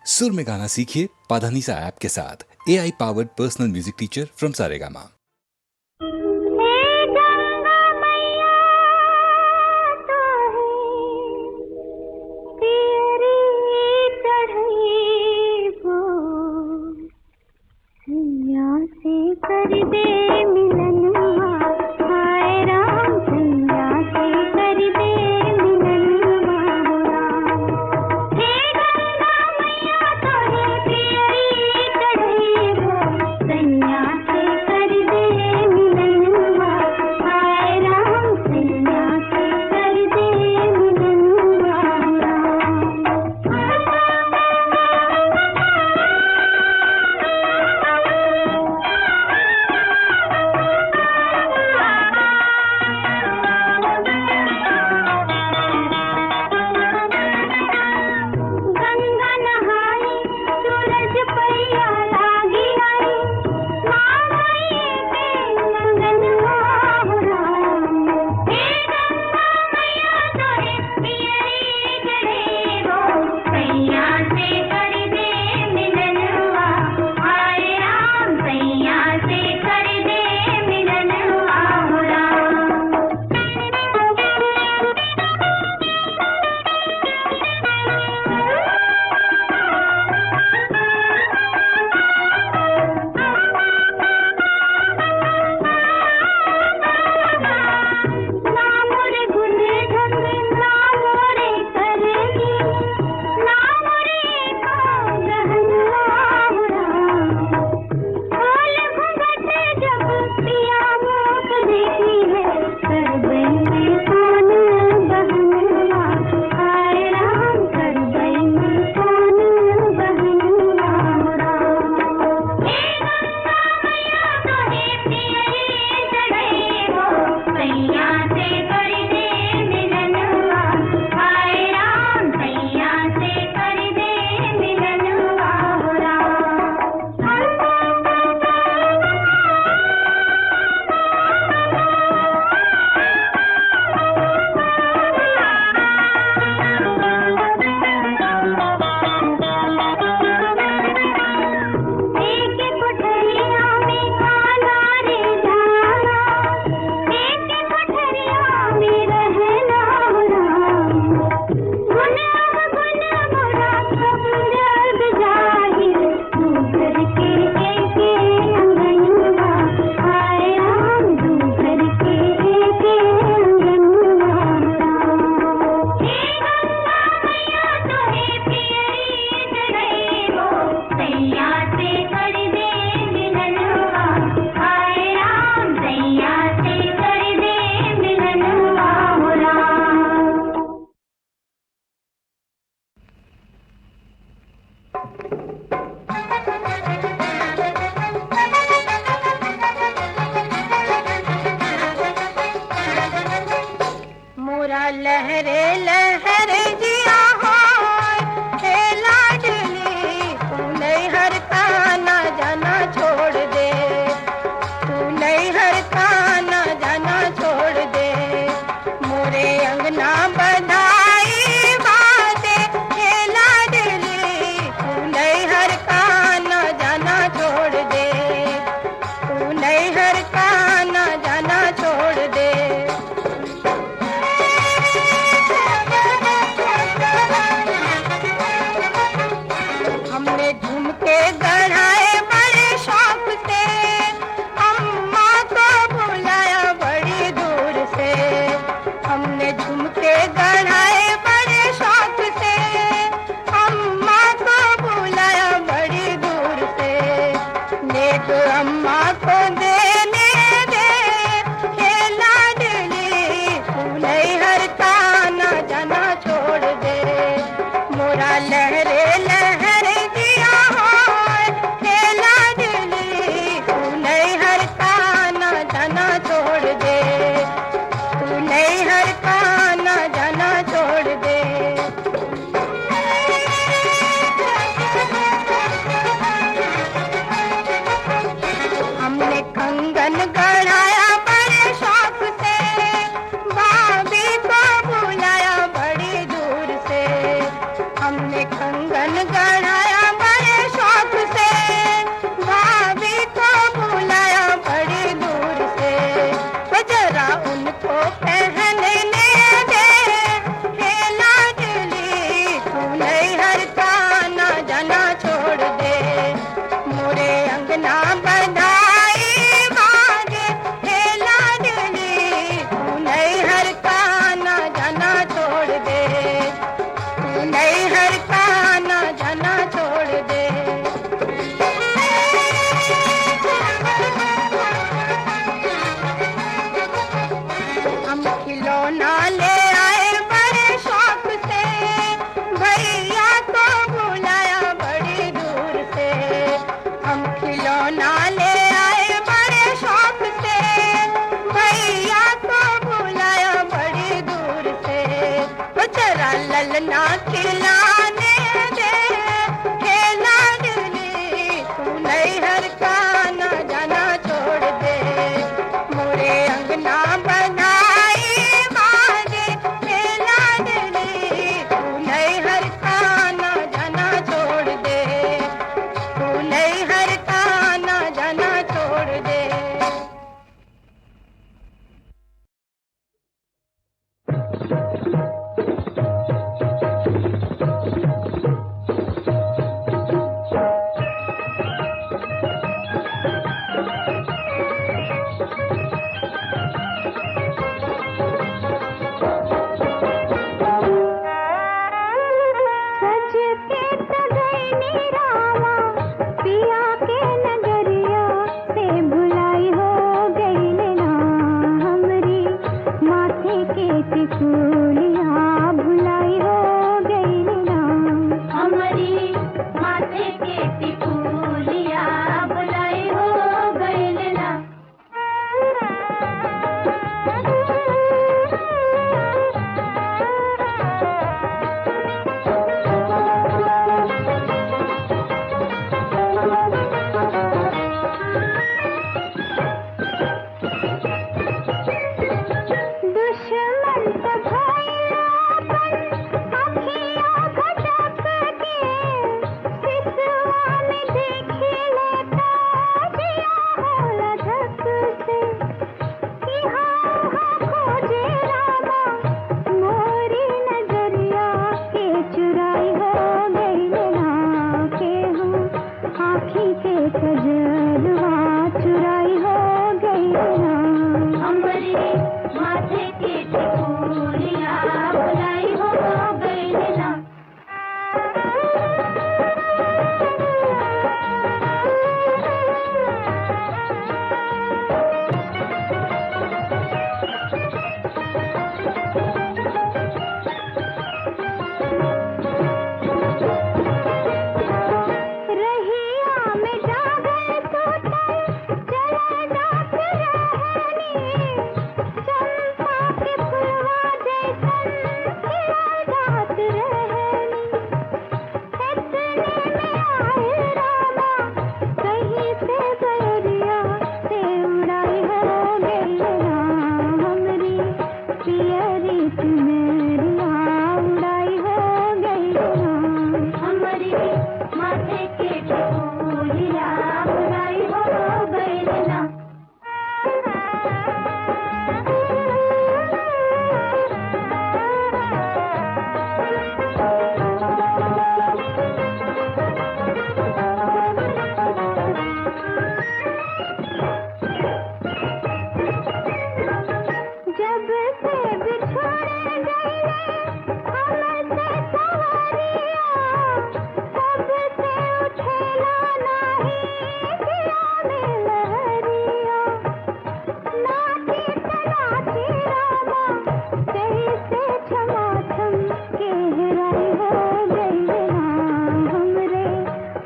सुर में गाना सीखिए पाधानीसा ऐप के साथ। AI powered personal music teacher from Saregama. लहरे लहरे जिया हो हे लाडली, तू नैहर का ना जाना छोड़ दे, तू नैहर का ना जाना छोड़ दे, मोरे अंगना बधाई बाते हे लाडली, तू नैहर का ना जाना छोड़ दे, तू नैहर का ना जाना छोड़ दे।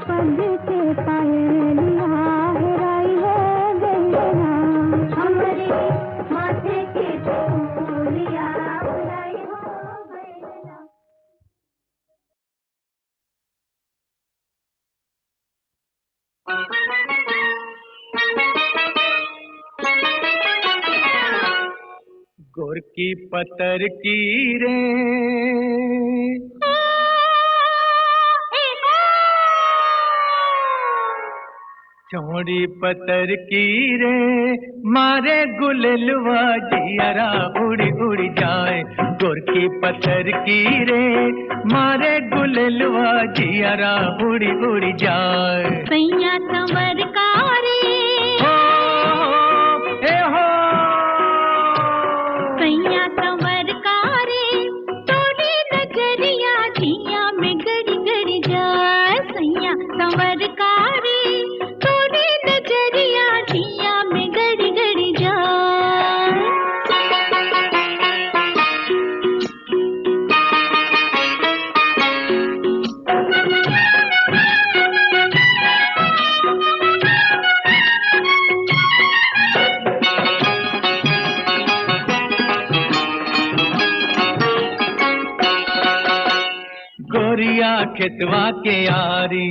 पग के पायलिया हेराई है गैया हमरे माथे के फूलिया हेराई हो गैया। गोरकी पतर की रे चौड़ी पतर की रे मारे गुललवा जियरा उड़ी उड़ी जाए। गोरकी पतर की रे मारे गुललवा जियरा उड़ी उड़ी जाए। सैया संवर कारी हो ए हो सैया संवर कारी तोड़ी नजरिया जिया में गड़ी गड़ी जाए। सैया संवर कारी तोड़ी नजरिया जिया में गड़ी गड़ी जाए। गोरिया खेतवा के यारी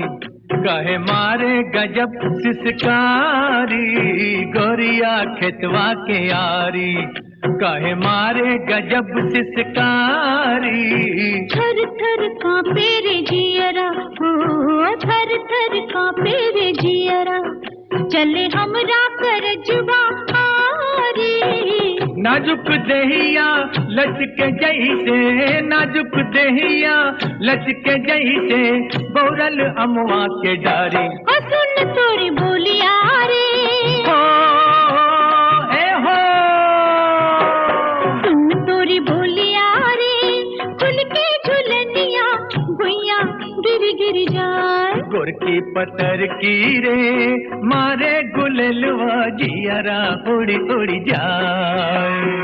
कहे मारे गजब सिसकारी। गोरिया खेतवा के यारी कहे मारे गजब सिसकारी। थर थर कांपे रे जियरा हो थर थर कांपे रे जियरा चले हमरा कर जुबा हारी। नाजुक देहिया लचके जैसे नाजुक देहिया लचके जैसे बौरल अमुआ के डारी। ओ सुन तोरी बोलिया रे हो ए हो सुन तोरी बोलिया रे खुल के झुलनिया गुइया गिर गिर जाए। गोरकी पतर की रे मारे गुललवा जियरा उड़ी उड़ी जाए।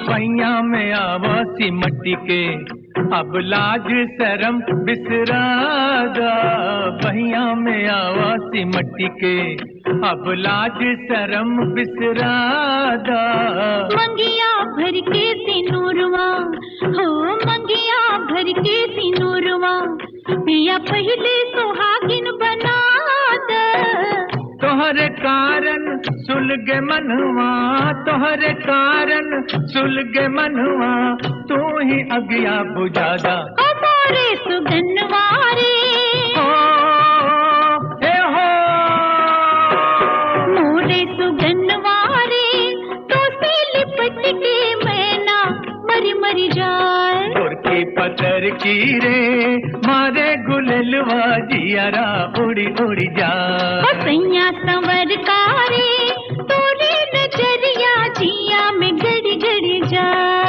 पैया में आवासी मट्टी के अब लाज शरम बिसरादा। पहिया में आवासी मट्टी के अब लाज शरम बिसरादा। मंगिया भर के सिनूरवा हो मंगिया भर के सिनूरवा पिया पहले सुहागिन बना दे। तोहरे कारण सुलगे मनवा तोहरे कारण सुलगे मनवा तू ही अगिया बुझादा। हमारे सुगनवारे हो ए हो मोरे सुगनवारे तो से लिपट के मैना मरी मरी जाए। गोरकी पतर की रे मारे गुललवा जियरा उड़ी उड़ी जाए। सैया संवर कारी तोरी नजरिया जिया में गड़ी गड़ी जाए।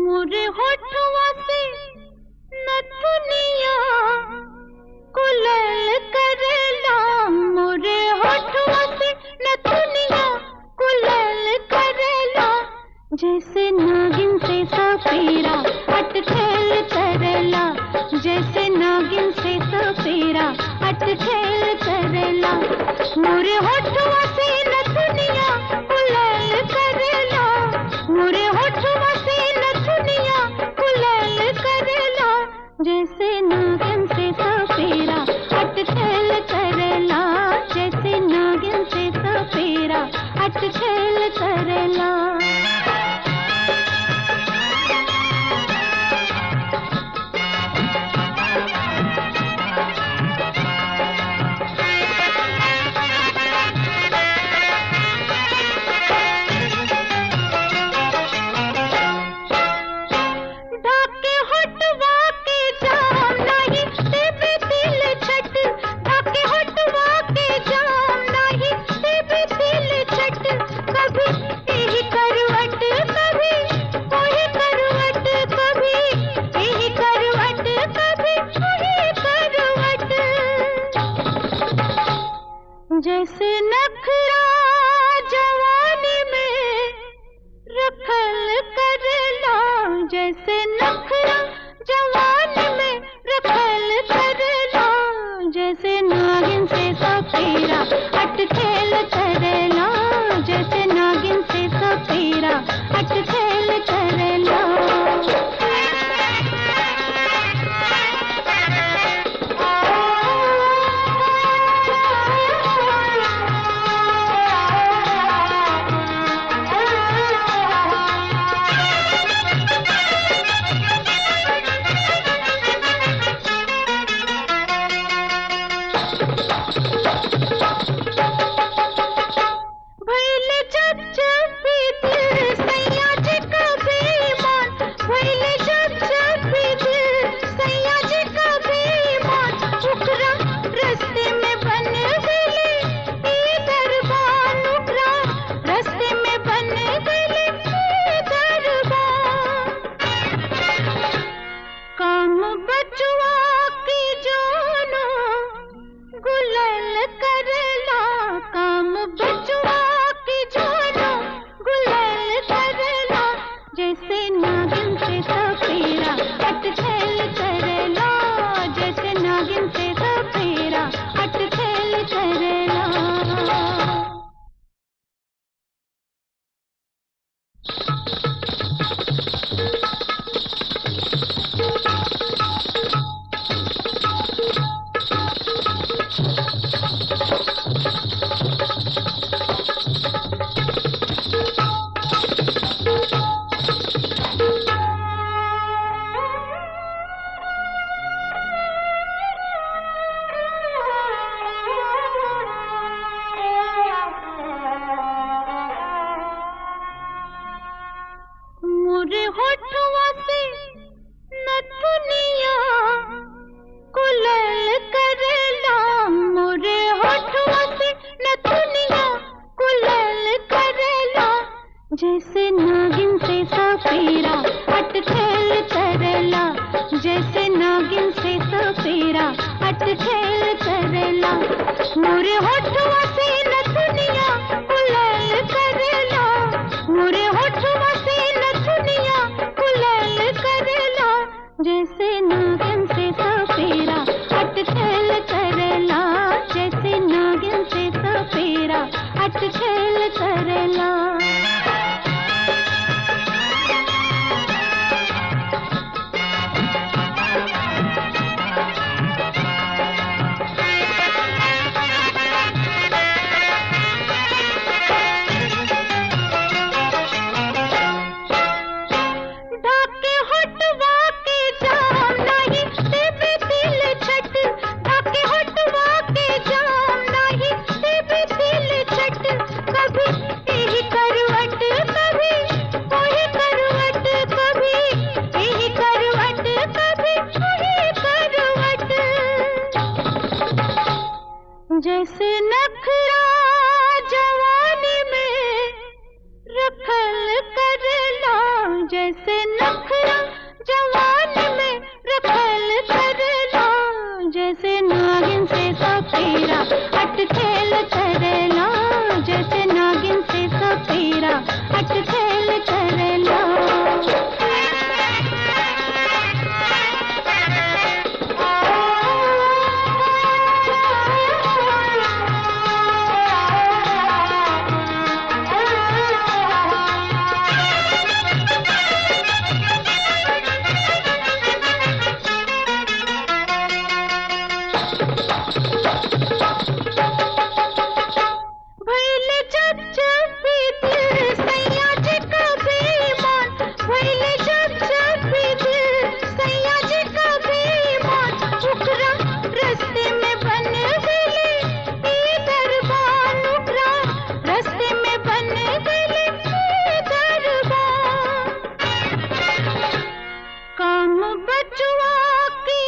मोरे होठवा से नथुनिया कुलल करेला। मोरे होठवा से नथुनिया कुलल करेला जैसे नागिन से सपेरा अटखेल करेला। जैसे नागिन से सपेरा अटखेल करेला। मोरे होठवा से नथुनिया कुलल करेला। मोरे होठवा से नथुनिया कुलल करेला जैसे नागिन से सपेरा अटखेल करेला। जैसे नागिन से सपेरा करला। मोरे होठवा से नथुनिया कुलल करला, मोरे होठवा से नथुनिया कुलल करला, जैसे नागिन से सपेरा अटखेल करला, जैसे नागिन से सपेरा अटखेल करला। मोरे होठवा से नथुनिया कुलल करला, मोरे होठवा से नथुनिया कुलल करला, जैसे नागिन से सपेरा अटखेल करला, जैसे नागिन से सपेरा अटखेल करला। जैसे नखरा जवानी में रखल करला, जैसे नखरा जवानी में रखल करला, जैसे नागिन से सपेरा अटखेल करला, जैसे नागिन से सपेरा अटखेल करला। काम बचवा की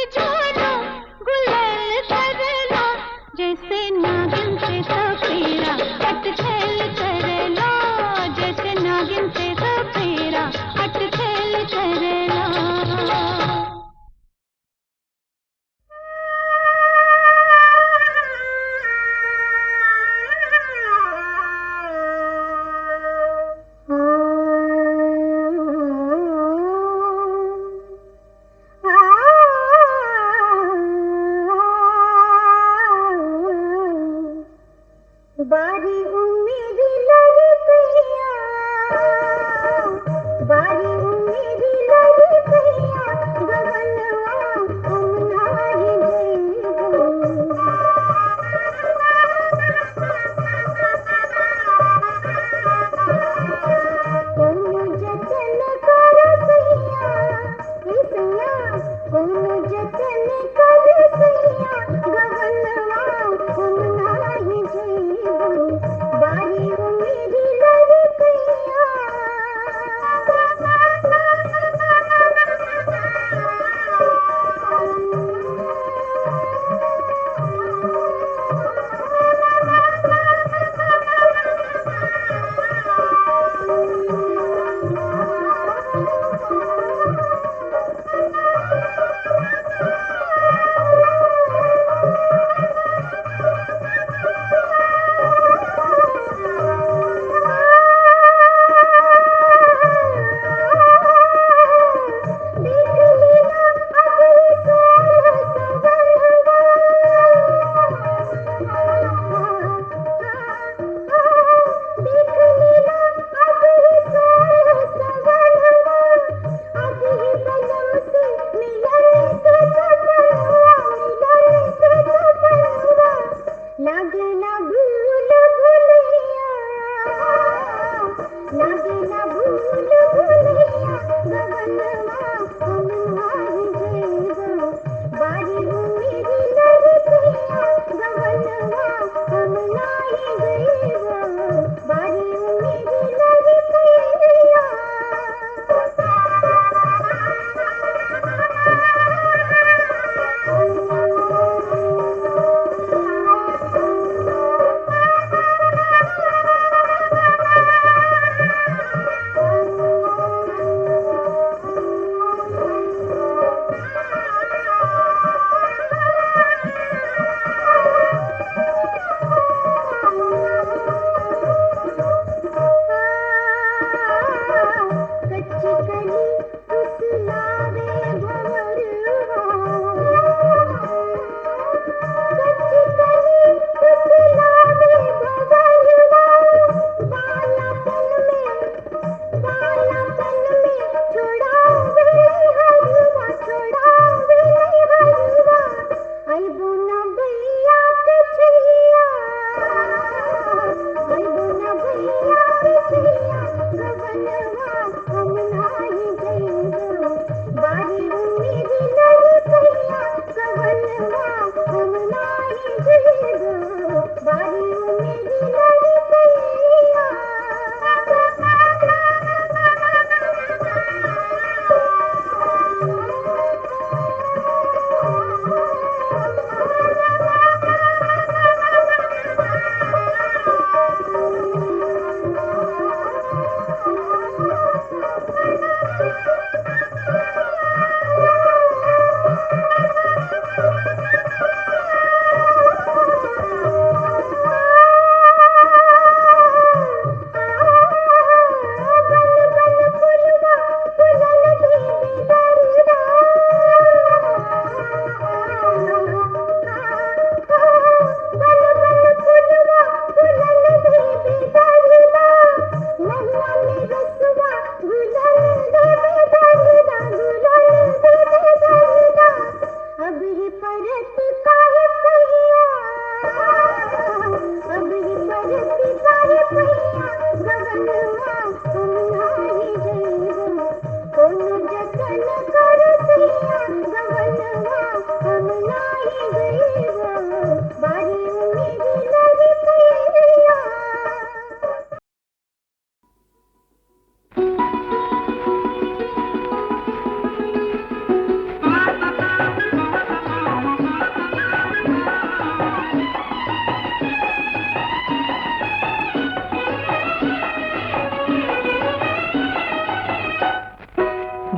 जानो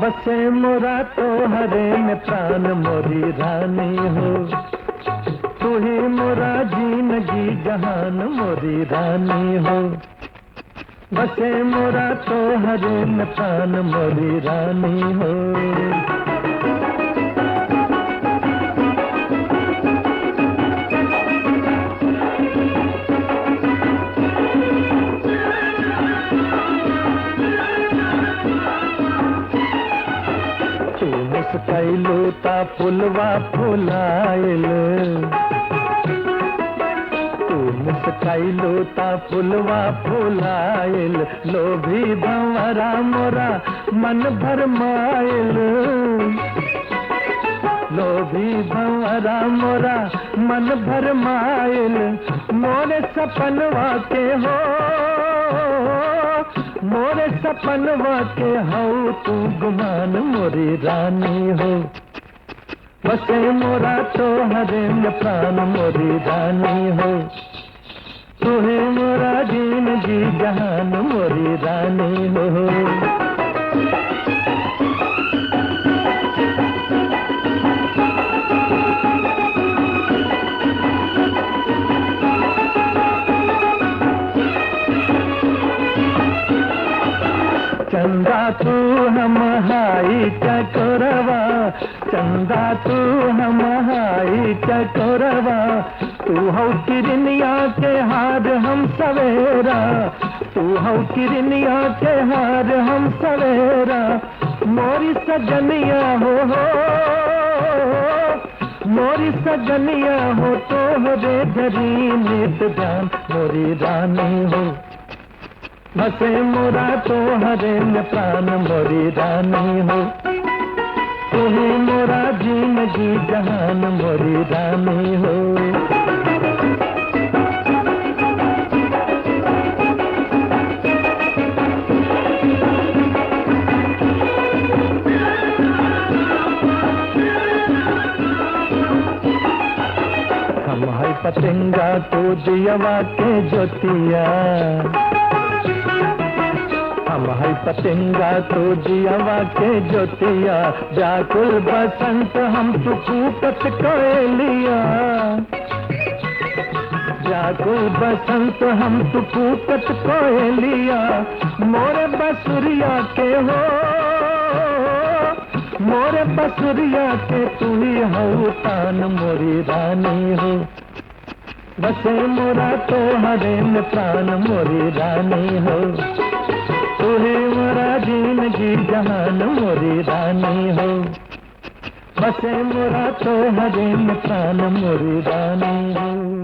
बसे मोरा तो हरे में प्राण मोरी रानी हो, तू ही मोरा जिंदगी जहान मोरी रानी हो। बसे मोरा तो हरे में प्राण मोरी रानी हो। कैलू ता फुलवा फुलाइल, तू मुस्कैलू ता फुलवा फुलाइल, लोभी भंवरा मोरा मन भरमाइल, लोभी भंवरा मोरा मन भरमाइल। मोरे सपनवा के हो, मोरे सपनवा के हऊ तू गुमान मोरी रानी हो। बसे मोरा तो हरे में प्राण मोरी रानी हो, तू ही मोरा जिंदगी जहान मोरी रानी हो। चंदा तू हम हाई चकोरवा, चंदा तू हम हाई चकोरवा, तू हो किरनिया के हार हम सवेरा, तू हो किरनिया के हार हम सवेरा। मोरी सजनिया हो, मोरी सजनिया हो, तो रे धरी नित जान मोरी रानी हो। बसे मोरा तो हरे में प्राण मोरी रानी हो, तू ही मोरा जिंदगी जहान मोरी रानी हो। हम है पतंगा तो दियवा के ज्योतिया, हम है पतंगा तो दियवा के ज्योतिया, व्याकुल बसंत हम सुकूपत कोयलिया, व्याकुल बसंत हम सुकूपत कोयलिया। मोरे बसुरिया के हो, मोरे बसुरिया के तू ही हो तान मोरी रानी हो। बसे मोरा तो हरे में प्राण मोरी रानी हो, तू ही मोरा जिंदगी जहान मोरी रानी हो। बसे मोरा तो हरे में प्राण मोरी रानी हो।